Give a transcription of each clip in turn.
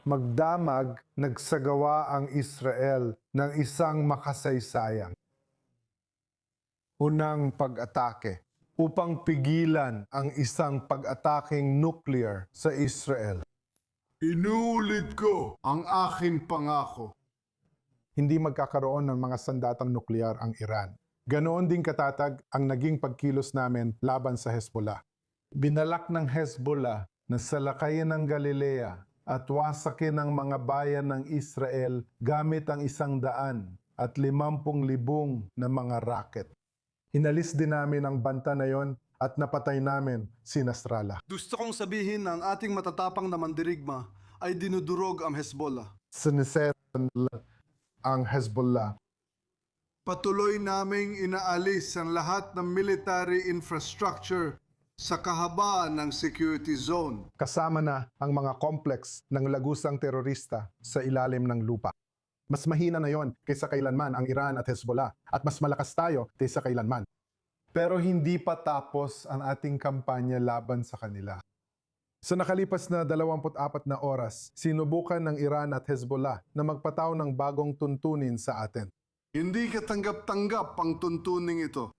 magdamag, nagsagawa ang Israel ng isang makasaysayang unang pag-atake upang pigilan ang isang pag-ataking nuclear sa Israel. Inuulit ko ang aking pangako. Hindi magkakaroon ng mga sandatang nuklear ang Iran. Ganoon din katatag ang naging pagkilos namin laban sa Hezbollah. Binalak ng Hezbollah na salakayin ng Galilea at wasakin ang mga bayan ng Israel gamit ang 150,000 na mga rocket. Inalis din namin ang banta na yon at napatay namin si Nasrallah. Gusto kong sabihin na ang ating matatapang na mandirigma ay dinudurog ang Hezbollah. Siniseran ang Hezbollah. Patuloy naming inaalis ang lahat ng military infrastructure sa kahabaan ng security zone. Kasama na ang mga complex ng lagusang terorista sa ilalim ng lupa. Mas mahina na yon kaysa kailanman ang Iran at Hezbollah at mas malakas tayo kaysa kailanman. Pero hindi pa tapos ang ating kampanya laban sa kanila. Sa nakalipas na 24 na oras, sinubukan ng Iran at Hezbollah na magpataw ng bagong tuntunin sa atin. Hindi katanggap-tanggap ang tuntuning ito.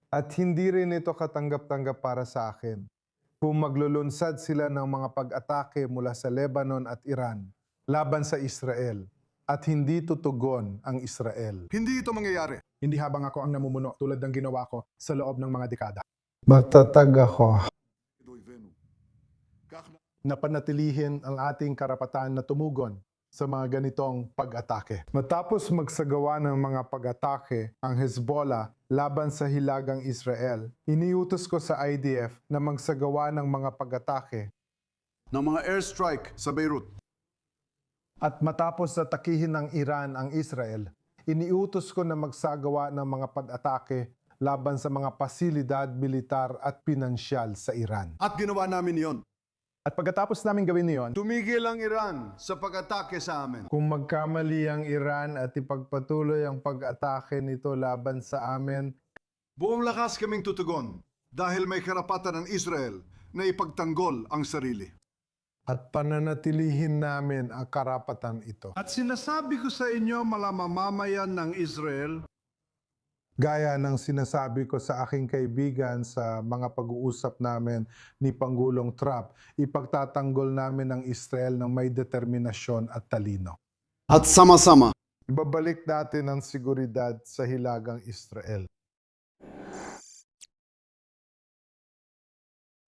At hindi rin ito katanggap-tanggap para sa akin. Kung maglulunsad sila ng mga pag-atake mula sa Lebanon at Iran laban sa Israel at hindi tutugon ang Israel. Hindi ito mangyayari. Hindi habang ako ang namumuno tulad ng ginawa ko sa loob ng mga dekada. Matatag ako na panatilihin ang ating karapatan na tumugon sa mga ganitong pag-atake. Matapos magsagawa ng mga pag-atake ang Hezbollah laban sa hilagang Israel, iniutos ko sa IDF na magsagawa ng mga pag-atake Ng mga airstrike sa Beirut. at matapos atakihin ng Iran ang Israel, iniutos ko na magsagawa ng mga pag-atake laban sa mga pasilidad, militar at pinansyal sa Iran. At ginawa namin iyon. At pagkatapos namin gawin niyon, Tumigil ang Iran sa pag-atake sa amin. kung magkamali ang Iran at ipagpatuloy ang pag-atake nito laban sa amin, Buong lakas kaming tutugon dahil may karapatan ng Israel na ipagtanggol ang sarili. at pananatilihin namin ang karapatan ito. At sinasabi ko sa inyo, mga mamamayan ng Israel, Gaya ng sinasabi ko sa aking kaibigan sa mga pag-uusap namin ni Pangulong Trump, ipagtatanggol namin ang Israel ng may determinasyon at talino. at sama-sama, Ibabalik natin ang seguridad sa hilagang Israel.